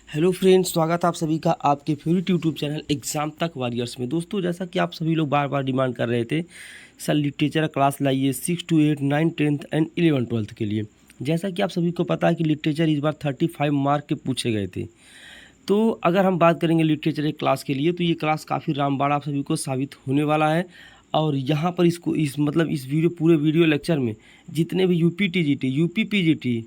Hello friends, स्वागत है आप सभी का आपके फेवरेट यूट्यूब चैनल एग्जाम तक वॉरियर्स में। दोस्तों, जैसा कि आप सभी लोग बार बार डिमांड कर रहे थे, सर लिटरेचर क्लास लाइए 6 to 8 9 10th एंड 11 12th के लिए। जैसा कि आप सभी को पता है कि लिटरेचर इस बार 35 मार्क के पूछे गए थे। तो अगर हम बात करेंगे लिटरेचर एक क्लास के लिए, तो ये क्लास काफ़ी रामबाण आप सभी को साबित होने वाला है। और यहाँ पर इसको इस पूरे वीडियो लेक्चर में जितने भी UP TGT, UP PGT,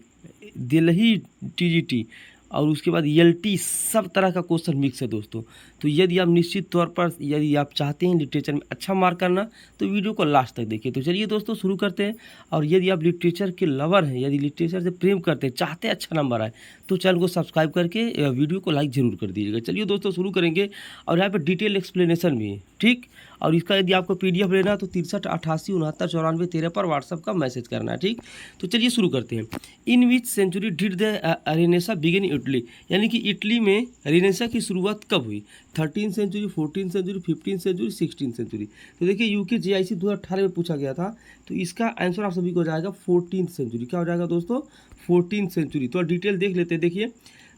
Delhi TGT और उसके बाद एलटी, सब तरह का क्वेश्चन मिक्स है दोस्तों। तो यदि आप निश्चित तौर पर यदि आप चाहते हैं लिटरेचर में अच्छा मार्क करना, तो वीडियो को लास्ट तक देखिए। तो चलिए दोस्तों शुरू करते हैं। और यदि आप लिटरेचर के लवर हैं, यदि लिटरेचर से प्रेम करते हैं, चाहते हैं अच्छा नंबर आए, तो चैनल को सब्सक्राइब करके वीडियो को लाइक ज़रूर कर दीजिएगा। चलिए दोस्तों शुरू करेंगे। और यहाँ पर डिटेल एक्सप्लेनेशन भी है, ठीक। और इसका यदि आपको पीडीएफ लेना है तो 63 88 69 94 13 पर व्हाट्सअप का मैसेज करना है, ठीक। तो चलिए शुरू करते हैं। In which century did the Renaissance begin Italy, यानी कि इटली में रेनेसा की शुरुआत कब हुई? 13th century, 14th century, 15th century, 16th century. तो देखिए यूके जेआईसी 2018 में पूछा गया था, तो इसका आंसर आप सभी को हो जाएगा 14th सेंचुरी। क्या हो जाएगा दोस्तों? 14th century. तो डिटेल देख लेते हैं। देखिए,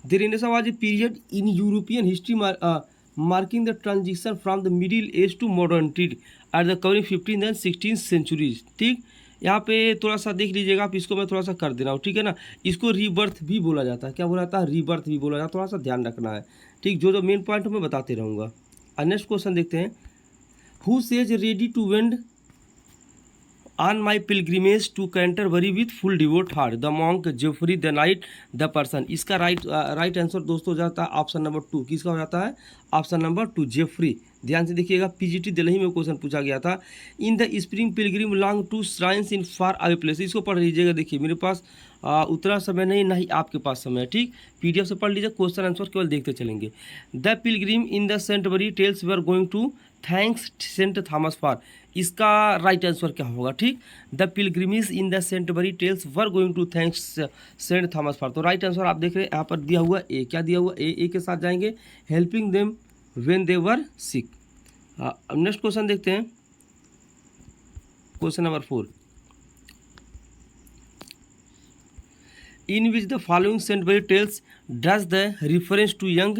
the Renaissance was a period in European history marking the transition from the middle age to modernity at the covering 15th and 16th centuries, ठीक। यहाँ पे थोड़ा सा देख लीजिएगा आप, इसको मैं थोड़ा सा कर दे रहा हूँ, ठीक है ना। इसको रीबर्थ भी बोला जाता है। क्या बोला जाता है? रीबर्थ भी बोला जाता है। थोड़ा सा ध्यान रखना है, ठीक। जो मेन पॉइंट मैं बताते रहूँगा। नेक्स्ट क्वेश्चन देखते हैं। Who says ready to wend on my pilgrimage to Canterbury with full devout heart, the monk, Geoffrey, the knight, the parson. इसका राइट आंसर दोस्तों हो जाता है ऑप्शन नंबर 2। किसका हो जाता है? Option number 2, Geoffrey. ध्यान से देखिएगा, पीजीटी दिल्ली में क्वेश्चन पूछा गया था। In the spring pilgrim long to shrines in far away place. इसको पढ़ लीजिएगा। देखिए मेरे पास उतना समय नहीं, ना ही आपके पास समय है, ठीक। पीडीएफ से पढ़ लीजिए, क्वेश्चन आंसर केवल देखते चलेंगे। The pilgrim in the Canterbury tales we are going to thanks Saint Thomas for. इसका राइट आंसर क्या होगा? ठीक, the pilgrimage in the Canterbury tales were going to thanks Saint Thomas for. तो right answer आप देख रहे हैं यहाँ पर दिया हुआ ए। क्या दिया हुआ? ए के साथ जाएंगे, helping them when they were sick. Next question देखते हैं, question number 4। In which the following Canterbury tales does the reference to young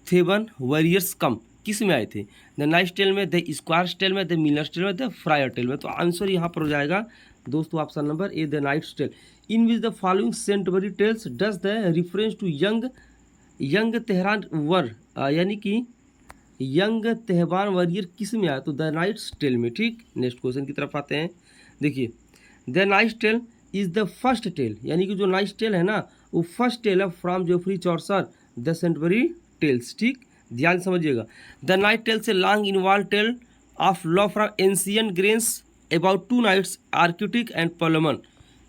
Theban warriors come? किस में आए थे? द नाइट्स टेल में, द स्क्वायर्स टेल में, द मिलर्स टेल में, the friar tale में। तो आंसर यहाँ पर हो जाएगा दोस्तों option number A, the knight's tale. In which the following Canterbury tales does the reference to young Theban war, यानी कि यंग तेहबान वॉरियर किस में आया? तो द नाइट्स टेल में, ठीक। नेक्स्ट क्वेश्चन की तरफ आते हैं। देखिए, the knight's tale is the first tale, यानी कि जो नाइट्स टेल है ना, वो फर्स्ट टेल है from Geoffrey Chaucer the Canterbury tales, ठीक। ध्यान समझिएगा। The knight tales a long involve tale of love from ancient Greece about 2 knights Arcite and Palamon.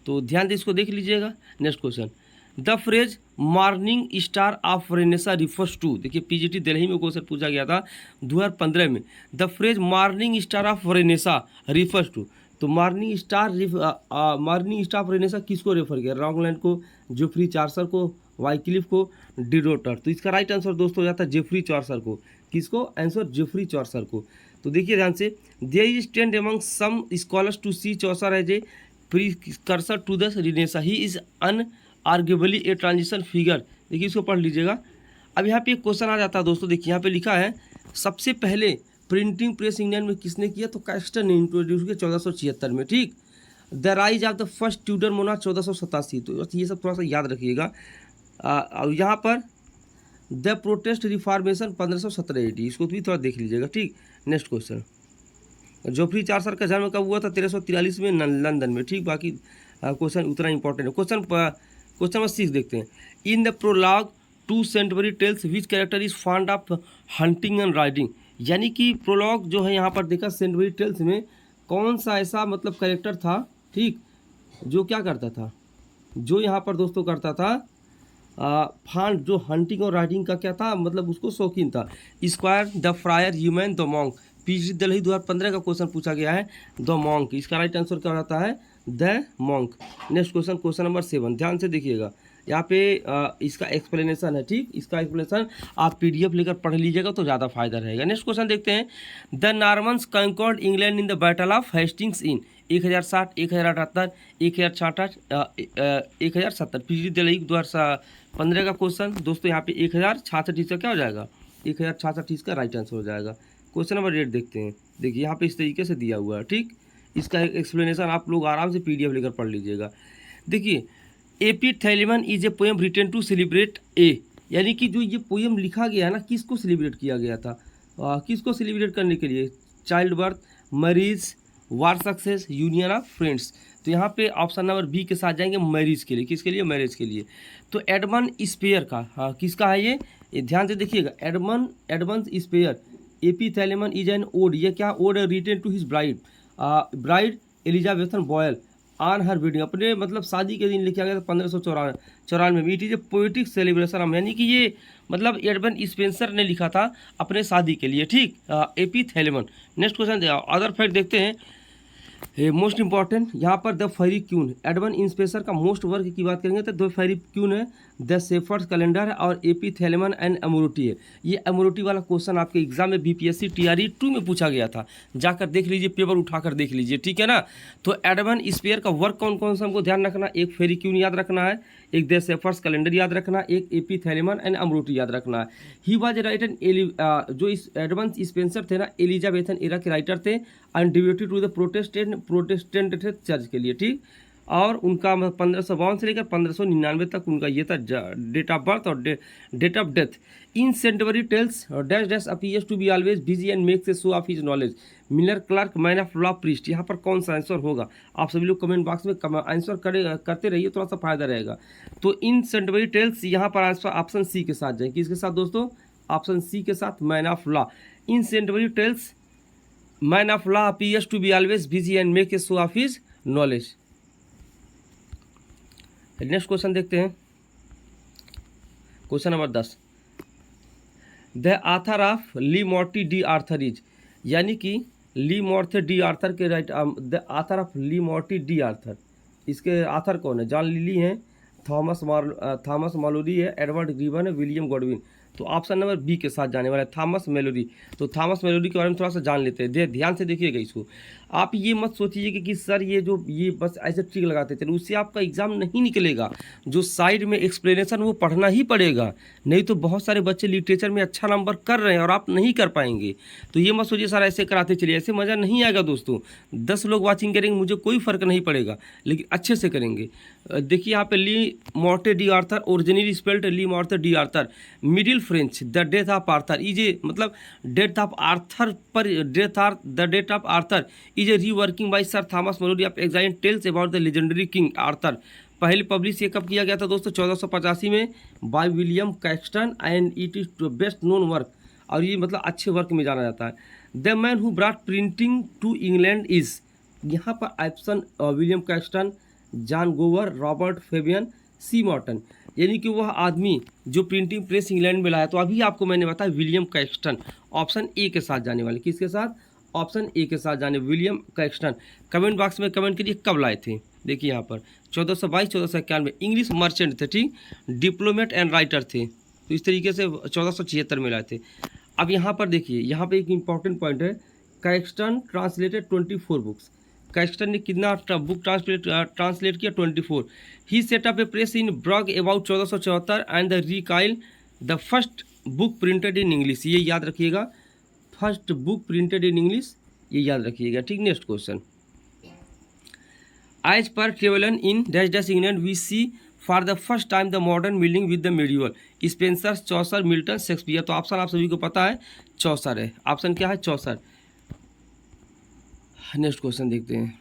तो ध्यान से इसको देख लीजिएगा। Next question, the phrase morning star of Renaissance refers to. देखिए पीजीटी दिल्ली में क्वेश्चन पूछा गया था 2015 में। The phrase morning star of Renaissance refers to. तो मॉर्निंग स्टार ऑफ रेनेसा किसको रेफर किया? रॉन्गलैंड को, जेफरी चौसर को, वाइक्लिफ को, डिडोटर। तो इसका राइट आंसर दोस्तों हो जाता है जेफरी चौसर को। किसको? आंसर जेफरी चौसर को। तो देखिए ध्यान से, there is trend among some scholars to see Chaucer as a precursor to the Renaissance. He is unarguably a transition figure. देखिए इसको पढ़ लीजिएगा। अब यहाँ पे एक क्वेश्चन आ जाता है दोस्तों। देखिए यहाँ पे लिखा है, सबसे पहले प्रिंटिंग प्रेस इंग्लैंड में किसने किया? तो कैस्टर ने इंट्रोड्यूस किया 1476 में, ठीक। The rise of the first Tudor monarch 1487। तो ये सब थोड़ा सा याद रखिएगा। और यहाँ पर द प्रोटेस्ट रिफॉर्मेशन 1517 AD, इसको भी थोड़ा देख लीजिएगा, ठीक। नेक्स्ट क्वेश्चन, जेफरी चौसर का जन्म कब हुआ था? 1343 में लंदन में, ठीक। बाकी क्वेश्चन उतना इंपॉर्टेंट है। क्वेश्चन नंबर 6 देखते हैं। In the prologue to Canterbury tales which character is fond of hunting and riding. यानी कि प्रोलॉग जो है यहाँ पर देखा सेंटबरी टेल्स में, कौन सा ऐसा मतलब कैरेक्टर था, ठीक, जो क्या करता था? जो यहाँ पर दोस्तों करता था फांड, जो हंटिंग और राइडिंग का क्या था, मतलब उसको शौकीन था। Square, the fryer, human, the monk. PG Delhi 2015 का क्वेश्चन पूछा गया है, द मॉन्क। इसका राइट आंसर क्या रहता है? The monk. Next question, question number 7, ध्यान से देखिएगा। यहाँ पे इसका एक्सप्लेनेशन है, ठीक। इसका एक्सप्लेनेशन आप पीडीएफ लेकर पढ़ लीजिएगा तो ज़्यादा फायदा रहेगा। नेक्स्ट क्वेश्चन देखते हैं। The Normans conquered England in the battle of Hastings इन 1060, 1078, 1066, 1070। पिछली दिल्ली 2015 का क्वेश्चन दोस्तों। यहाँ पे 1066 इसका क्या हो जाएगा, 1066 इसका राइट आंसर हो जाएगा। क्वेश्चन नंबर 8 देखते हैं। देखिए यहाँ पे इस तरीके से दिया हुआ है, ठीक। इसका एक्सप्लेनेशन आप लोग आराम से पीडीएफ लेकर पढ़ लीजिएगा। देखिए, Epithalamion is a poem written to celebrate a, यानी कि जो ये पोएम लिखा गया है ना, किसको सेलिब्रेट किया गया था, किसको सेलिब्रेट करने के लिए, child birth, marriage, war success, union of friends. तो यहाँ पे ऑप्शन नंबर बी के साथ जाएंगे, मैरिज के लिए। किसके लिए, मैरिज के लिए। तो एडमंड स्पेयर का, हाँ किसका है ये ध्यान से देखिएगा। Edmund Spenser, Epithalamion is an ode, ये क्या ode written to his bride Elizabethan Boyle on her wedding, अपने मतलब शादी के दिन लिखा गया था 1594 में। It is A poetic celebration, यानी कि ये मतलब एडमंड स्पेंसर ने लिखा था अपने शादी के लिए, ठीक। Epithalamion. Next question other fact देखते हैं। मोस्ट इंपॉर्टेंट यहाँ पर the Faerie Queene, Edmund Spenser का मोस्ट वर्क की बात करेंगे तो द फेरी क्यून है, द शेफर्ड्स कैलेंडर है और एपी थैलेमन एंड एमोरोटी है। ये एमोरोटी वाला क्वेश्चन आपके एग्जाम में बीपीएससी टीआरई 2 में पूछा गया था, जाकर देख लीजिए, पेपर उठाकर देख लीजिए, ठीक है ना। तो एडमंड स्पेयर का वर्क कौन कौन सा हमको ध्यान रखना, एक फेरी क्यून याद रखना है, एक द शेफर्ड्स कैलेंडर याद रखना, एक एपी थैलेमन एंड एमोरोटी याद रखना है। ही वाज राइटर जो इस एडमंड स्पेंसर थे ना, एलिजाबेथन एरा के राइटर थे and devoted to the Protestant थे चर्च के लिए, ठीक। और उनका 1552 से लेकर 1599 तक उनका ये था डेट ऑफ बर्थ और date of death. In Canterbury tales dash dash appears to be always busy and makes a show of his knowledge, miller clerk, man of law, priest. यहाँ पर कौन सा आंसर होगा, आप सभी लोग कमेंट बॉक्स में आंसर करते रहिए, थोड़ा सा फायदा रहेगा। तो इन सेंटवरी टेल्स यहाँ पर आंसर ऑप्शन सी के साथ जाए। किसके साथ दोस्तों, ऑप्शन सी के साथ, man of law. In Canterbury tales man of law appears to be always busy and make a show of his knowledge. Next question देखते हैं। Question number 10। The author of Le Morte d'Arthur is, यानी कि Le Morte d'Arthur के right, the author of Le Morte d'Arthur, इसके author कौन है, John Lyly हैं, Thomas Malory है, एडवर्ड ग्रीवन है, विलियम गॉडविन। तो ऑप्शन नंबर बी के साथ जाने वाला है, थॉमस मेलोडी। तो थॉमस मेलोडी के बारे में थोड़ा सा जान लेते हैं, ध्यान से देखिएगा इसको। आप ये मत सोचिए कि सर ये बस ऐसे ट्रिक लगाते थे, उससे आपका एग्जाम नहीं निकलेगा। जो साइड में एक्सप्लेनेशन वो पढ़ना ही पड़ेगा, नहीं तो बहुत सारे बच्चे लिटरेचर में अच्छा नंबर कर रहे हैं और आप नहीं कर पाएंगे। तो ये मत सोचिए सर ऐसे कराते चलिए, ऐसे मज़ा नहीं आएगा दोस्तों। 10 लोग वाचिंग करेंगे, मुझे कोई फ़र्क नहीं पड़ेगा, लेकिन अच्छे से करेंगे। देखिए यहाँ पे Le Morte d'Arthur, originally spelled Le Morte d'Arthur, middle French, the death of Arthur is a, मतलब डेथ ऑफ आर्थर पर the death of Arthur is a reworking by Sir Thomas Malory of existing tales about the legendary King Arthur. पहले publish ये कब किया गया था दोस्तों, 1485 में by William Caxton and it is best known work, और ये मतलब अच्छे वर्क में जाना जाता है। The man who brought printing to England is, यहाँ पर option William Caxton, John Gower, Robert Fabian, C Morton, यानी कि वह आदमी जो प्रिंटिंग प्रेस इंग्लैंड में लाया। तो अभी आपको मैंने बताया विलियम कैक्सटन, ऑप्शन ए के साथ जाने वाले। किसके साथ, ऑप्शन ए के साथ जाने, विलियम कैक्सटन। कमेंट बॉक्स में कमेंट करिए कब लाए थे। देखिए यहाँ पर 1422, 1491, इंग्लिश मर्चेंट थे, ठीक, डिप्लोमेट एंड राइटर थे। तो इस तरीके से 1476 में लाए थे। अब यहाँ पर देखिए, यहाँ पर एक इंपॉर्टेंट पॉइंट है, कैक्सटन ट्रांसलेटेड 24 बुक्स। कैक्सटन ने कितना बुक ट्रांसलेट किया, 24। He set up a press in Bruges about 1474 and the recoil the first book printed in English, ये याद रखिएगा, first book printed in English, ये याद रखिएगा, ठीक। Next question. As per travelling in dash dash England we see for the first time the modern milling with the medieval, Spencer, Chaucer, Milton, Shakespeare. तो option आप सभी को पता है चौसर है, ऑप्शन क्या है, चौसर। नेक्स्ट क्वेश्चन देखते हैं।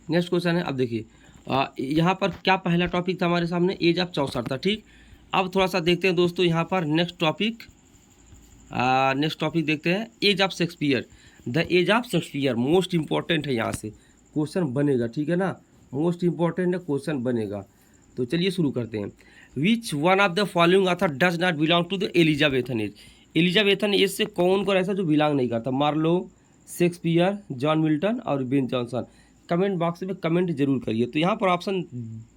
नेक्स्ट क्वेश्चन है, अब देखिए यहाँ पर क्या पहला टॉपिक था हमारे सामने, एज ऑफ चौसर था, ठीक। अब थोड़ा सा देखते हैं दोस्तों यहाँ पर नेक्स्ट टॉपिक देखते हैं, age of Shakespeare. The age of Shakespeare most important है, यहाँ से क्वेश्चन बनेगा, ठीक है ना, मोस्ट इंपॉर्टेंट है, क्वेश्चन बनेगा। तो चलिए शुरू करते हैं। Which one of the following author does not belong to the Elizabethan age, Elizabethan age से कौन कौन ऐसा जो बिलोंग नहीं करता? मार्लो, शेक्सपियर, जॉन मिल्टन और बेन जॉनसन। कमेंट बॉक्स में कमेंट जरूर करिए। तो यहाँ पर ऑप्शन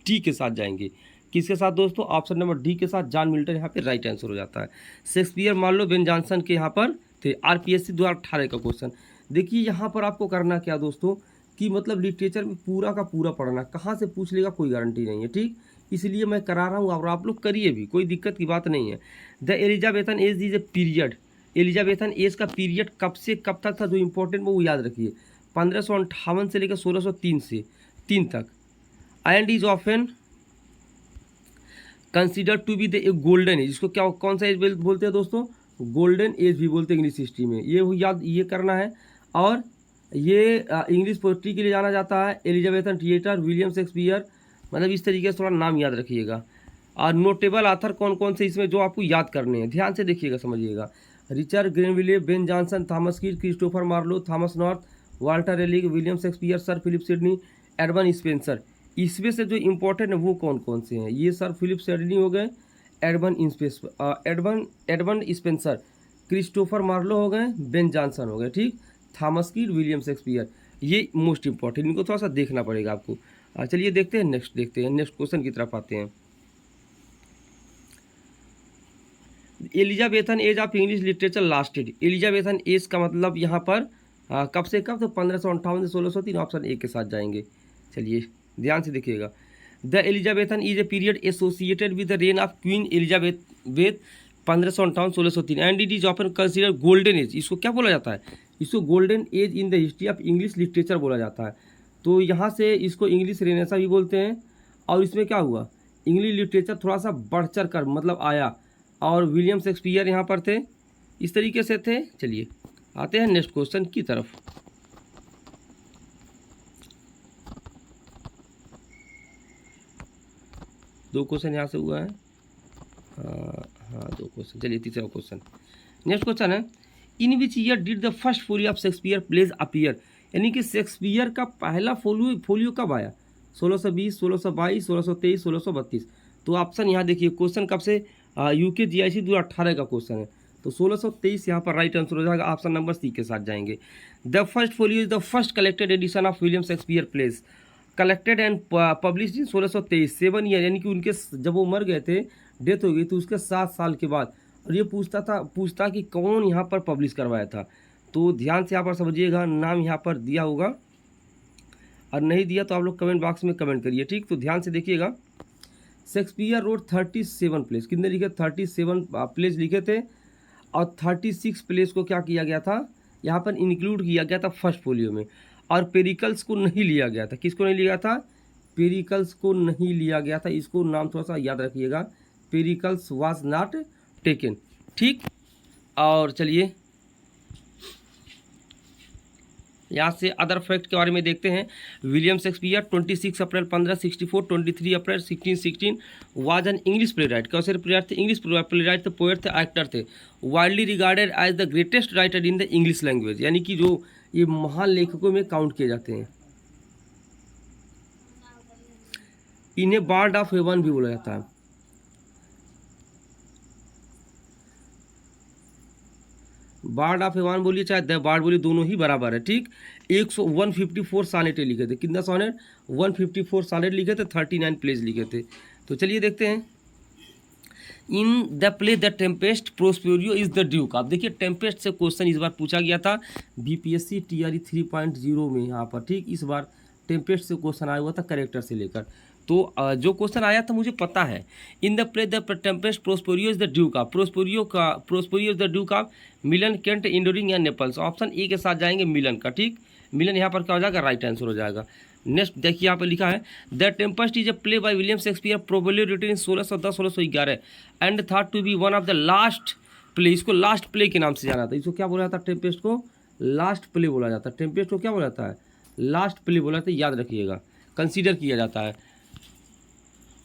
डी के साथ जाएंगे। किसके साथ दोस्तों? ऑप्शन नंबर डी के साथ, जॉन मिल्टन यहाँ पे राइट आंसर हो जाता है। शेक्सपियर, मार्लो, बेन जॉनसन के यहाँ पर थे। आरपीएससी 2018 का क्वेश्चन। देखिए यहाँ पर आपको करना क्या दोस्तों कि मतलब लिटरेचर में पूरा का पूरा पढ़ना, कहाँ से पूछ लेगा कोई गारंटी नहीं है, ठीक। इसलिए मैं करा रहा हूँ और आप लोग करिए भी, कोई दिक्कत की बात नहीं है। The Elizabethan as is a period. Elizabethan age का पीरियड कब से कब तक था जो इंपॉर्टेंट वो याद रखिए। 1558 से लेकर 1603 तक। And is often consider to be the golden age. इसको क्या कौन सा एज बोलते हैं दोस्तों? गोल्डन एज भी बोलते हैं इंग्लिश हिस्ट्री में। ये याद ये करना है। और ये इंग्लिश पोइट्री के लिए जाना जाता है। एलिजाबेथन थिएटर, विलियम शेक्सपियर, मतलब इस तरीके से थोड़ा नाम याद रखिएगा। और नोटेबल आथर कौन कौन से इसमें जो आपको याद करने हैं, ध्यान से देखिएगा, समझिएगा। Richard Grenville, Ben Jonson, Thomas Kyd, Christopher Marlowe, Thomas North, Walter Raleigh, William Shakespeare, Sir Philip Sidney, Edmund Spenser. इसमें से जो इंपॉर्टेंट है वो कौन कौन से हैं? ये सर फिलिप सिडनी हो गए, एडवन स्पेंसर, क्रिस्टोफर मार्लो हो गए, बेन जॉनसन हो गए, ठीक। थॉमस कीट, विलियम शेक्सपियर, ये मोस्ट इंपॉर्टेंट, इनको थोड़ा सा देखना पड़ेगा आपको। चलिए देखते हैं नेक्स्ट क्वेश्चन की तरफ आते हैं। Elizabethan age of English literature lasted. Elizabethan age का मतलब यहाँ पर कब से कब? तो 1558 से 1603। ऑप्शन ए के साथ जाएंगे। चलिए ध्यान से देखिएगा। The Elizabethan is a period associated with the reign of Queen Elizabeth 1558-1603 and it is often consider golden age. इसको क्या बोला जाता है? इसको golden age in the history of English literature बोला जाता है। तो यहाँ से इसको इंग्लिश रेनेसा भी बोलते हैं। और इसमें क्या हुआ, इंग्लिश लिटरेचर थोड़ा सा बढ़ चढ़ कर मतलब आया, और विलियम शेक्सपियर यहाँ पर थे, इस तरीके से थे। चलिए आते हैं नेक्स्ट क्वेश्चन की तरफ। दो क्वेश्चन यहाँ से हुआ है, हाँ 2 क्वेश्चन। चलिए तीसरा क्वेश्चन। नेक्स्ट क्वेश्चन है, in which year did the first folio of Shakespeare plays appear. यानी कि शेक्सपियर का पहला फोलियो कब आया? 1620, 1622, 1623, 1632। तो ऑप्शन यहाँ देखिए, क्वेश्चन कब से? यूके जीआईसी 2018 का क्वेश्चन है। तो 1623 यहाँ पर राइट आंसर हो जाएगा। ऑप्शन नंबर सी के साथ जाएंगे। The first folio is the first collected edition of William Shakespeare plays, collected and published in 1623। 7 year, यानी कि उनके जब वो मर गए थे, डेथ हो गई, तो उसके 7 साल के बाद। और ये पूछता कि कौन यहाँ पर पब्लिश करवाया था। तो ध्यान से यहाँ पर समझिएगा, नाम यहाँ पर दिया होगा, और नहीं दिया तो आप लोग कमेंट बॉक्स में कमेंट करिए, ठीक। तो ध्यान से देखिएगा। शेक्सपियर रोड 37 प्लेस, कितने लिखे? 37 प्लेस लिखे थे। और 36 प्लेस को क्या किया गया था? यहाँ पर इंक्लूड किया गया था फर्स्ट फोलियो में। और पेरिकल्स को नहीं लिया गया था। किसको नहीं लिया था? पेरिकल्स को नहीं लिया गया था। इसको नाम थोड़ा सा याद रखिएगा, पेरिकल्स वाज नॉट टेकन, ठीक। और चलिए यहाँ से अदर फैक्ट के बारे में देखते हैं। William Shakespeare 26 April 1564, 23 April 1616 was an English playwright. कैसे प्ले राइट थे? इंग्लिश प्ले राइट थे, पोएट थे, एक्टर थे। Widely regarded as the greatest writer in the English language, यानी कि जो ये महान लेखकों में काउंट किए जाते हैं। इन्हें बार्ड ऑफ हेवन भी बोला जाता है। बार्ड ऑफ हेवन बोलिए चाहे द बार्ड बोलिए, दोनों ही बराबर है, ठीक। 154 सॉनेट लिखे थे। कितना सॉनेट? 154 सॉनेट लिखे थे, 39 प्लेज लिखे थे। तो चलिए देखते हैं। In the play the Tempest Prospero is the Duke. आप देखिए टेम्पेस्ट से क्वेश्चन इस बार पूछा गया था बीपीएससी टीआरई 3.0 में यहाँ पर, ठीक। इस बार टेम्पेस्ट से क्वेश्चन आया हुआ था कैरेक्टर से लेकर। तो जो क्वेश्चन आया था मुझे पता है। In the play the Tempest Prospero is the Duke of, Prospero is the Duke of Milan, Kent, इंडोरिंग या नेपल्स। ऑप्शन ए के साथ जाएंगे मिलन का, ठीक। मिलन यहाँ पर क्या हो जाएगा? राइट आंसर हो जाएगा। नेक्स्ट देखिए यहाँ पर लिखा है the Tempest is a play by William Shakespeare probably written in 1610-1611 and thought to be one of the last play. इसको लास्ट प्ले के नाम से जाना था। इसको क्या बोला जाता है? टेम्पेस्ट को लास्ट प्ले बोला जाता है। टेम्पेस्ट को क्या बोला जाता है? लास्ट प्ले बोला जाता है, याद रखिएगा, कंसीडर किया जाता है।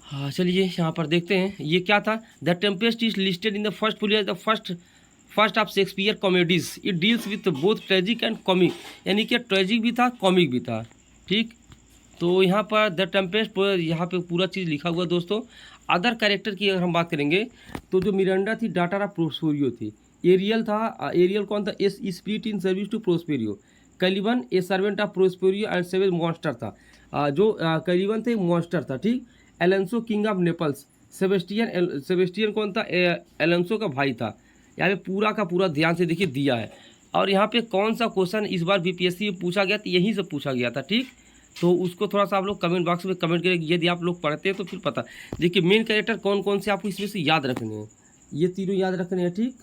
हाँ चलिए यहाँ पर देखते हैं ये क्या था। The Tempest is listed in the first folio the first of Shakespeare comedies. It deals with both tragic and comic, यानी कि ट्रेजिक भी था, कॉमिक भी था, ठीक। तो यहाँ पर द टेम्पेस्ट यहाँ पे पूरा चीज़ लिखा हुआ है दोस्तों। अदर कैरेक्टर की अगर हम बात करेंगे तो जो मिरांडा थी डाटर ऑफ प्रोस्पेरियो थी। एरियल था, एरियल कौन था, as spirit in service to Prospero. Caliban a servant of Prospero and seven monster था, जो कैलिबन थे मॉन्स्टर था, ठीक। Alonso King of Naples, Sebastian कौन था, एलेंसो का भाई था। यहाँ पे पूरा का पूरा ध्यान से देखिए दिया है। और यहाँ पे कौन सा क्वेश्चन इस बार बीपीएससी में पूछा गया था, यहीं से पूछा गया था, ठीक। तो उसको थोड़ा सा आप लोग कमेंट बॉक्स में कमेंट करें, यदि आप लोग पढ़ते हैं तो फिर पता। देखिए मेन कैरेक्टर कौन कौन से आपको इसमें से याद रखने हैं, ये तीनों याद रखने हैं, ठीक।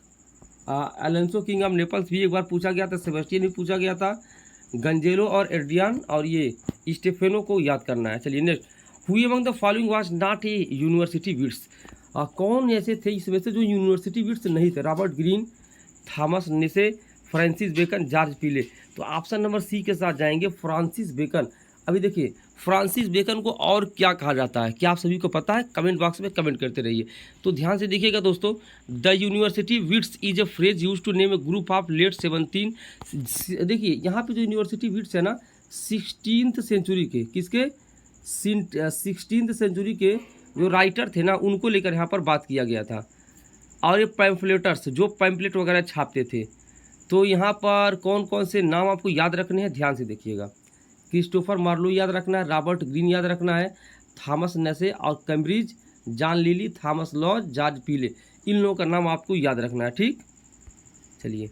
एलेंसो किंग ऑफ नेपल्स भी एक बार पूछा गया था, सेबेस्टियन भी पूछा गया था, गंजेलो और एड्रियान और ये स्टेफेनो को याद करना है। चलिए next, who among the following was not a university wits, कौन ऐसे थे इसमें से जो यूनिवर्सिटी विट्स नहीं थे, Robert Greene, Thomas नेसे, Francis bacon, George पीले। तो ऑप्शन नंबर सी के साथ जाएंगे, फ्रांसिस बेकन। अभी देखिए फ्रांसिस बेकन को और क्या कहा जाता है, क्या आप सभी को पता है, कमेंट बॉक्स में कमेंट करते रहिए। तो ध्यान से देखिएगा दोस्तों, the university wits is a phrase use to name a group of late 17। देखिए यहाँ पे जो यूनिवर्सिटी विट्स है ना, 16th सेंचुरी के, किसके, 16th सेंचुरी के जो राइटर थे ना, उनको लेकर यहाँ पर बात किया गया था। और ये पैम्फलेटर्स जो पैम्फलेट वगैरह छापते थे। तो यहाँ पर कौन कौन से नाम आपको याद रखने हैं, ध्यान से देखिएगा। क्रिस्टोफर मार्लो याद रखना है, रॉबर्ट ग्रीन याद रखना है, थॉमस नेसे और Cambridge, John lily, Thomas Lodge, George पीले, इन लोगों का नाम आपको याद रखना है, ठीक। चलिए,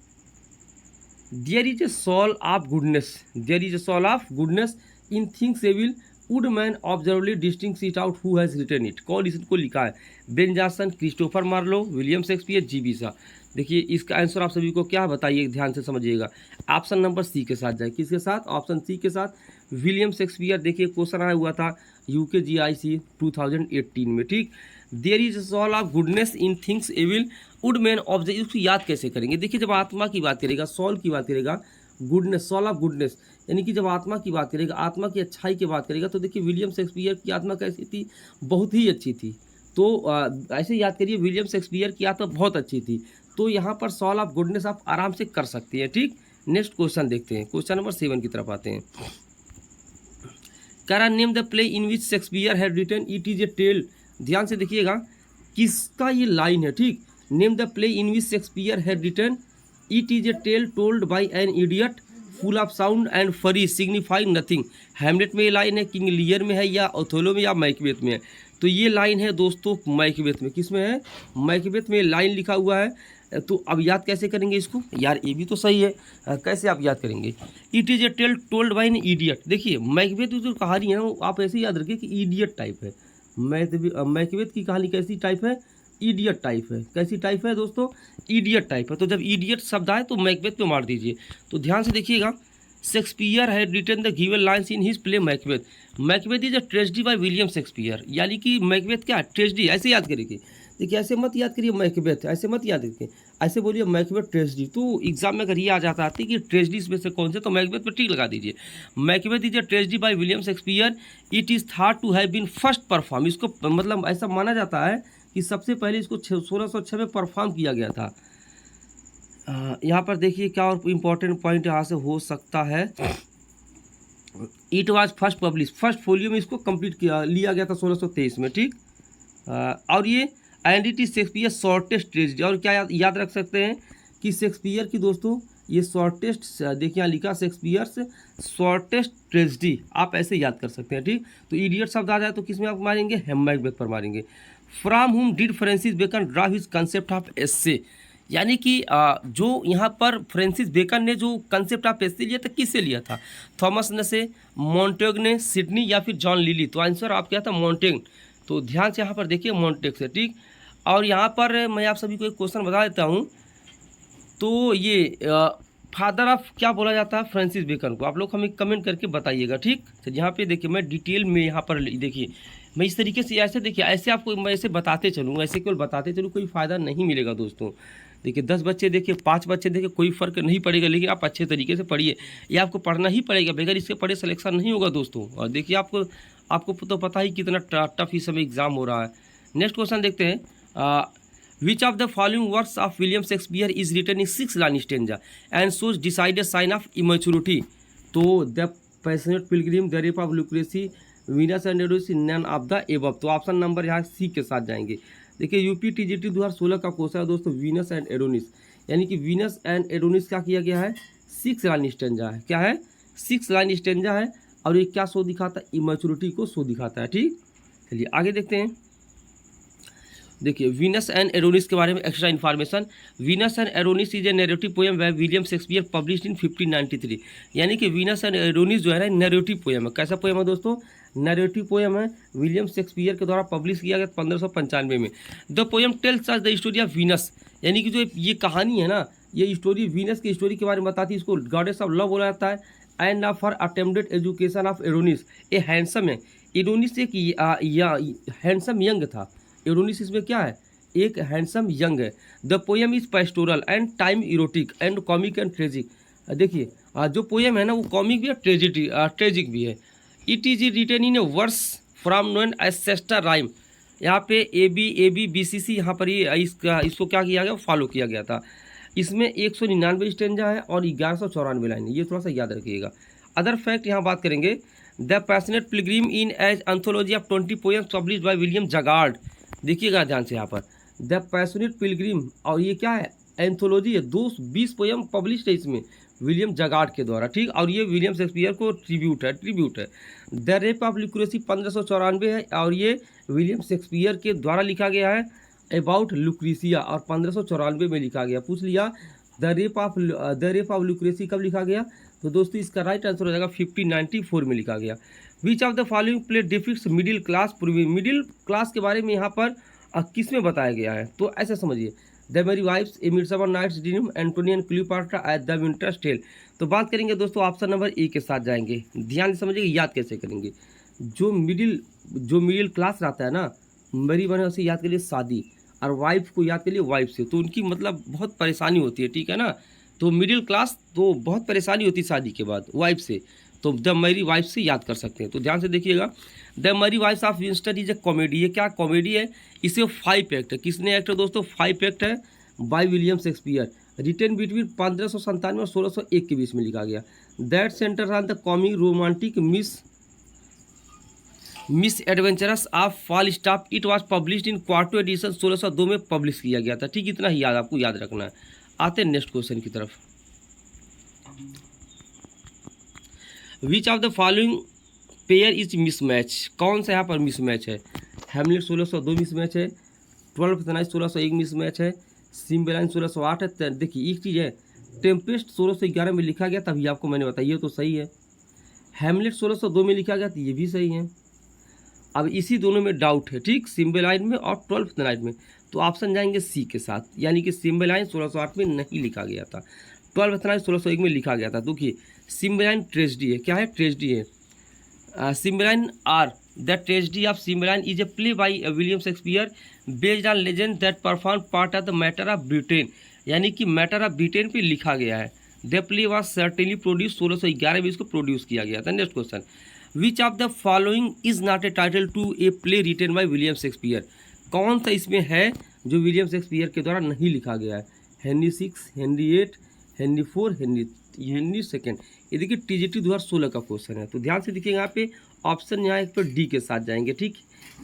there is a soul of goodness, there is a soul of goodness in things evil would man observingly distil it out, who has written it, कौन इसको लिखा है, Ben Jonson, Christopher Marlowe, William Shakespeare, जी.बी. Shaw. देखिए इसका answer आप सभी को क्या बताइए, ध्यान से समझिएगा। ऑप्शन नंबर सी के साथ जाए, किसके साथ, ऑप्शन सी के साथ, विलियम शेक्सपियर। देखिए क्वेश्चन आया हुआ था UKGIC 2018 में, ठीक। There is soul of goodness in things evil would man observe, इसको याद कैसे करेंगे। देखिए जब आत्मा की बात करेगा, सोल की बात करेगा, गुडनेस, सोल ऑफ गुडनेस, यानी कि जब आत्मा की बात करेगा, आत्मा की अच्छाई की बात करेगा, तो देखिए विलियम शेक्सपियर की आत्मा कैसी थी, बहुत ही अच्छी थी। तो ऐसे याद करिए, विलियम शेक्सपियर की आत्मा बहुत अच्छी थी। तो यहाँ पर सोल ऑफ गुडनेस आप आराम से कर सकते हैं, ठीक। नेक्स्ट क्वेश्चन देखते हैं, क्वेश्चन नंबर 7 की तरफ आते हैं। करा name the play in which Shakespeare had written it is a tale, ध्यान से देखिएगा किसका ये लाइन है, ठीक। Name the play in which Shakespeare had written it is a tale told by an idiot full of sound and fury signifying nothing. Hamlet में ये line है, किंग लियर में है, या ओथेलो में, या मैकबेथ में है। तो ये लाइन है दोस्तों मैकबेथ में, किस में है, मैकबेथ में लाइन लिखा हुआ है। तो अब याद कैसे करेंगे इसको, यार ये भी तो सही है, कैसे आप याद करेंगे। It is a tale told by an idiot, देखिए मैकबेथ जो कहानी है वो आप ऐसे याद रखिए कि इडियट टाइप है। मैकबेथ की कहानी कैसी टाइप है, इडियट टाइप है। कैसी टाइप है दोस्तों, इडियट टाइप है। तो जब इडियट शब्द आए तो मैकबेथ पे मार दीजिए। तो ध्यान से देखिएगा, Shakespeare had written the given lines in his play Macbeth, Macbeth is a tragedy by William Shakespeare, यानी कि मैकबेथ क्या, ट्रेजेडी, ऐसे याद करेंगे। देखिए ऐसे मत याद करिए मैकबेथ, ऐसे मत याद करिए, ऐसे बोलिए मैकबेथ ट्रेजेडी। तो एग्जाम में अगर ये आ जाता है कि ट्रेजेडीज में से कौन से, तो मैकबेथ पर टिक लगा दीजिए। Macbeth is a tragedy by William Shakespeare, it is thought to have been first perform, इसको मतलब ऐसा माना जाता है कि सबसे पहले इसको 1606 में परफॉर्म किया गया था। यहाँ पर देखिए क्या और इम्पोर्टेंट पॉइंट यहाँ से हो सकता है। It was first publish, first folio में इसको कंप्लीट किया लिया गया था 1623 में, ठीक। और ये and it is Shakespeare shortest tragedy, और क्या याद रख सकते हैं कि शेक्सपियर की दोस्तों ये शॉर्टेस्ट, देखिए यहाँ लिखा शेक्सपियर शॉर्टेस्ट ट्रेजेडी, आप ऐसे याद कर सकते हैं, ठीक। तो इडियट शब्द आ जाए तो किस में आप मारेंगे, मैकबेथ पर मारेंगे। From whom did Francis Bacon draw his concept of essay, यानी कि जो यहाँ पर फ्रांसिस बेकन ने जो कंसेप्ट ऑफ एस्से लिया था, किससे लिया था, थॉमस ने, मॉन्टेग ने, सिडनी, या फिर जॉन लिली। तो आंसर आप क्या था, मॉन्टेग। तो ध्यान से यहाँ पर देखिए मॉन्टेग से, ठीक। और यहाँ पर मैं आप सभी को एक क्वेश्चन बता देता हूँ। तो ये फादर ऑफ क्या बोला जाता है फ्रांसिस बेकन को, आप लोग हमें कमेंट करके बताइएगा, ठीक। तो यहाँ पे देखिए मैं डिटेल में यहाँ पर देखिए मैं इस तरीके से ऐसे देखिए ऐसे आपको मैं ऐसे बताते चलूँ, ऐसे केवल बताते चलूँ, कोई फ़ायदा नहीं मिलेगा दोस्तों। देखिए 10 बच्चे देखिए, 5 बच्चे देखिए, कोई फ़र्क नहीं पड़ेगा, लेकिन आप अच्छे तरीके से पढ़िए। ये आपको पढ़ना ही पड़ेगा, बगैर इसके पढ़े सिलेक्शन नहीं होगा दोस्तों। और देखिए आपको तो पता ही कितना टफ इस समय एग्ज़ाम हो रहा है। नेक्स्ट क्वेश्चन देखते हैं। Which of the following works of William Shakespeare is written in 6 line stanza and shows decided sign of immaturity. तो the passionate Pilgrim, the rape of Lucrece, Venus and Adonis, none of the above. तो option number यहाँ C के साथ जाएंगे। देखिए UP TGT 2016 का question है दोस्तों, वीनस एंड एडोनिस। यानी कि वीनस एंड एडोनिस क्या किया गया है, 6 लाइन स्टेंजा है। क्या है, 6 लाइन स्टेंजा है। और ये क्या शो दिखाता है, इमेच्योरिटी को शो दिखाता है। ठीक, चलिए आगे देखते हैं। देखिए वीनस एंड एडोनिस के बारे में extra information. Venus and Adonis is a narrative poem by William Shakespeare published इन 1593। यानी कि वीनस एंड एडोनिस जो है ना नैरेटिव पोएम है। कैसा पोएम है दोस्तों, नैरेटिव पोएम है, विलियम शेक्सपियर के द्वारा पब्लिश किया गया 1595 में। The poem tells us the story of Venus, यानी कि जो ये कहानी है ना, ये स्टोरी वीनस की स्टोरी के बारे में बताती है। इसको गॉडेस ऑफ लव बोला जाता है। End of her attempted education of Adonis, A handsome है। एडोनिस एक हैंडसम यंग था। एडोनिस इसमें क्या है, एक हैंडसम यंग है। The poem is pastoral and time erotic and comic and tragic. देखिए जो पोएम है ना वो कॉमिक भी है, ट्रेजिक भी है। It is written in a verse from known as sestet rhyme. यहाँ पे ए बी सी सी यहाँ पर ही इसको क्या किया गया, फॉलो किया गया था। इसमें 199 स्टेंजा है और 1194 लाइन है, ये थोड़ा सा याद रखिएगा। अदर फैक्ट यहाँ बात करेंगे। The passionate pilgrim in age anthology of 20 poems publish by William Jaggard. देखिएगा ध्यान से यहाँ पर द पैशनेट पिलग्रिम, और ये क्या है, एंथोलॉजी है। 20 पोएम पब्लिश है इसमें विलियम जगार्ड के द्वारा। ठीक, और ये विलियम शेक्सपियर को ट्रिब्यूट है। द रेप ऑफ लुक्रेसी 1594 है और ये विलियम शेक्सपियर के द्वारा लिखा गया है। अबाउट लुक्रेसिया और 1594 में लिखा गया। पूछ लिया द रेप ऑफ लुक्रेसी कब लिखा गया, तो दोस्तों इसका राइट आंसर हो जाएगा 1594 में लिखा गया। विच of the following play depicts middle class पूर्वी। मिडिल क्लास के बारे में यहाँ पर किस में बताया गया है, तो ऐसा समझिए। The merry wives, a midsummer night's dream, Antony and Cleopatra at the winter's tale. तो बात करेंगे दोस्तों ऑप्शन नंबर ए के साथ जाएंगे। ध्यान से समझिए याद कैसे करेंगे। जो मिडिल क्लास रहता है ना, मेरी बने उसे याद करिए शादी, और वाइफ को याद करिए वाइफ से, तो उनकी मतलब बहुत परेशानी होती है। ठीक है ना, तो मिडिल क्लास तो बहुत परेशानी होती है शादी के बाद वाइफ से, तो द मैरी वाइफ से याद कर सकते हैं। तो ध्यान से देखिएगा। The merry wife of Winston is a comedy. ये क्या कॉमेडी है, इसे 5 एक्ट है। किसने एक्ट है दोस्तों, 5 एक्ट है by William Shakespeare. Written between 1597 और 1601 के बीच में लिखा गया। That centre on the comic romantic misadventures of Falstaff. It was published in quarto edition 1602 में पब्लिश किया गया था। ठीक, इतना ही याद आपको याद रखना है। आते हैं नेक्स्ट क्वेश्चन की तरफ। विच of the following pair is mismatch. कौन सा यहाँ पर मिसमैच है, हैमलेट 1602 मिसमैच है, 12th नाइट 1601 मिसमैच है, सिम्बेलाइन 1608 है। देखिए एक चीज़ है, टेम्पेस्ट 1611 में लिखा गया तभी आपको मैंने बताया, ये तो सही है। हैमलेट 1602 में लिखा गया तो ये भी सही है। अब इसी दोनों में डाउट है। ठीक, सिम्बेलाइन में और 12th नाइट में, तो ऑप्शन जाएंगे सी के साथ, यानी कि सिम्बेलाइन 1608 में नहीं लिखा गया था, 12th नाइट 1601 में लिखा गया था। देखिए सिम्बेलाइन ट्रेजेडी है। क्या है, ट्रेजेडी है। Cymbeline or the tragedy of Cymbeline is a play by William Shakespeare based on legend that perform part of the matter of Britain. यानी कि मैटर ऑफ ब्रिटेन पे लिखा गया है। The play was certainly produce 1611 में इसको produce किया गया था। Next question, which of the following is not a title to a play written by William Shakespeare. कौन सा इसमें है जो विलियम शेक्सपियर के द्वारा नहीं लिखा गया है। Henry 6, Henry 8, Henry 4, Henry 2। ये देखिए टीजीटी 2016 का क्वेश्चन है। तो ध्यान से देखिएगा यहाँ पे ऑप्शन यहाँ एक पर डी के साथ जाएंगे। ठीक,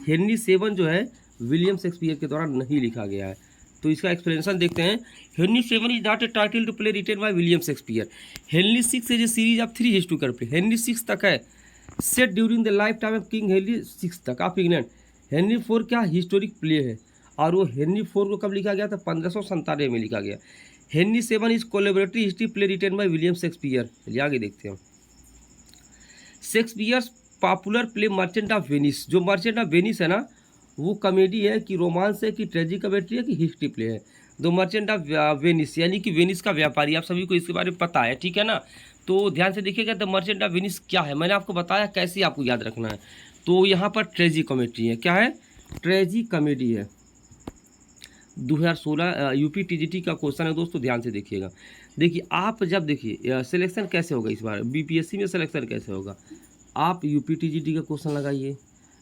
हेनरी 7 जो है विलियम शेक्सपियर के द्वारा नहीं लिखा गया है। तो इसका एक्सप्लेनेशन देखते हैं। Henry 7 is not a title to play written by William Shakespeare. Henry 6 is a series of 3 historical play. Henry 6 तक है, set during the life time of King Henry 6 तक ऑफ इंग्लैंड। हेनरी 4 क्या historic play है, और वो Henry 4 को कब लिखा गया था, 1597 में लिखा गया। Henry 7 is collaboratory history play written by William Shakespeare. चलिए आगे देखते हैं। Shakespeare's popular play Merchant of Venice. जो मर्चेंट ऑफ वेनिस है ना, वो कॉमेडी है कि रोमांस है कि ट्रेजिक कमेट्री है कि हिस्ट्री प्ले है। द मर्चेंट ऑफ वेनिस यानी कि वेनिस का व्यापारी, आप सभी को इसके बारे में पता है। ठीक है ना, तो ध्यान से देखिएगा द मर्चेंट ऑफ वेनिस क्या है, मैंने आपको बताया कैसे आपको याद रखना है। तो यहाँ पर ट्रेजिक कॉमेडी है। क्या है, ट्रेजिक कॉमेडी है। 2016 यूपी टीजीटी का क्वेश्चन है दोस्तों, ध्यान से देखिएगा। देखिए आप जब देखिए सिलेक्शन कैसे होगा इस बार बीपीएससी में सिलेक्शन कैसे होगा, आप यूपी टीजीटी का क्वेश्चन लगाइए,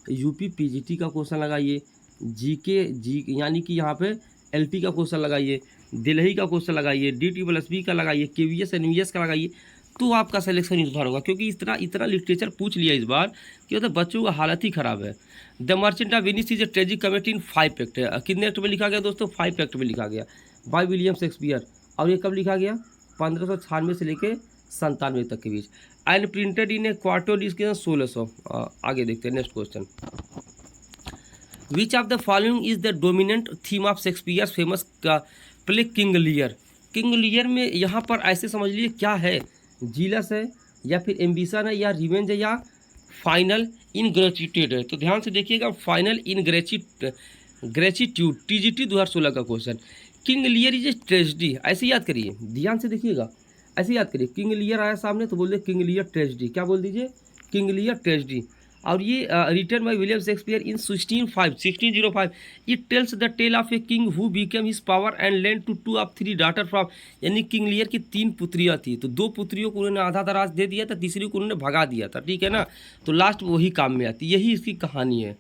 यूपी पीजीटी का क्वेश्चन लगाइए, जी यानी कि यहाँ पे एलटी का क्वेश्चन लगाइए, दिल्ली का क्वेश्चन लगाइए, DTSSB का लगाइए, KVS NVS का लगाइए, तो आपका सिलेक्शन इस बार होगा। क्योंकि इतना लिटरेचर पूछ लिया इस बार कि मतलब बच्चों का हालत ही ख़राब है। The merchant of Venice is a tragic comedy in 5 act है। कितने एक्ट में लिखा गया दोस्तों, 5 एक्ट में लिखा गया बाय विलियम शेक्सपियर। और ये कब लिखा गया? 1596 से लेके 97 तक के बीच। And printed in a quarter edition 1600। आगे देखते हैं next question. Which of the following is the dominant theme of Shakespeare famous play King Lear? King Lear में यहाँ पर ऐसे समझ लीजिए क्या है, जीलस है या फिर एम्बिशन है या रिवेंज है या फाइनल इनग्रेचिट्यूड है। तो ध्यान से देखिएगा, फाइनल ग्रेचिट्यूड TGT 2016 का question. King Lear is a tragedy, ऐसे याद करिए, ध्यान से देखिएगा, ऐसे याद करिए। किंग लियर आया सामने तो बोल दे किंग लियर ट्रेजेडी, क्या बोल दीजिए? King Lear tragedy. और ये written by William Shakespeare in 1605। It tells the tale of a king who became his power and land to 2 of 3 daughter from, यानी किंग लियर की 3 पुत्रियां थी, तो 2 पुत्रियों को उन्होंने आधा राज दे दिया था, तीसरी को उन्होंने भगा दिया था, ठीक है ना। तो लास्ट वही काम में आती, यही इसकी कहानी है।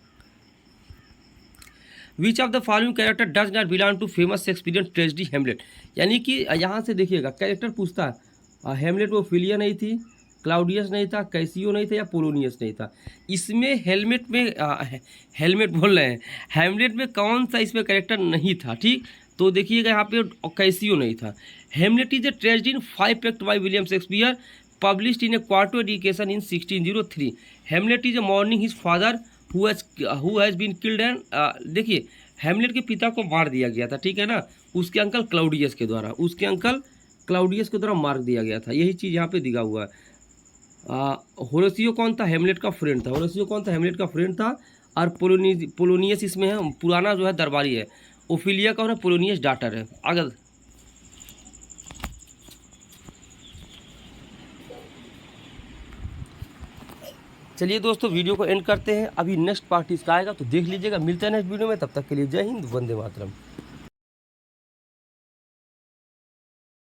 Which of the following character does not belong to famous Shakespearean tragedy Hamlet? यानी कि यहाँ से देखिएगा, कैरेक्टर पूछता है हेमलेट में ओफिलिया नहीं थी, क्लाउडियस नहीं था, कैसियो नहीं था या पोलोनियस नहीं था। इसमें हेलमेट बोल रहे हैं, हेमलेट में कौन सा इसमें कैरेक्टर नहीं था? ठीक, तो देखिएगा यहाँ पे कैसियो नहीं था। Hamlet is a tragedy in 5 act by William Shakespeare published in a quarter edition in 1603। Hamlet is a mourning his father who has been killed and, देखिए हेमलेट के पिता को मार दिया गया था, ठीक है ना, उसके अंकल क्लाउडियस के द्वारा, मार दिया गया था। यही चीज़ यहाँ पे दिखा हुआ है। होरेसियो कौन था? हेमलेट का फ्रेंड था। और पोलोनियस इसमें है, पुराना जो है दरबारी है। ओफिलिया कौन है? पोलोनियस डॉटर है। अगर चलिए दोस्तों, वीडियो को एंड करते हैं, अभी नेक्स्ट पार्ट इसका आएगा तो देख लीजिएगा। मिलते हैं नेक्स्ट वीडियो में, तब तक के लिए जय हिंद, वंदे मातरम।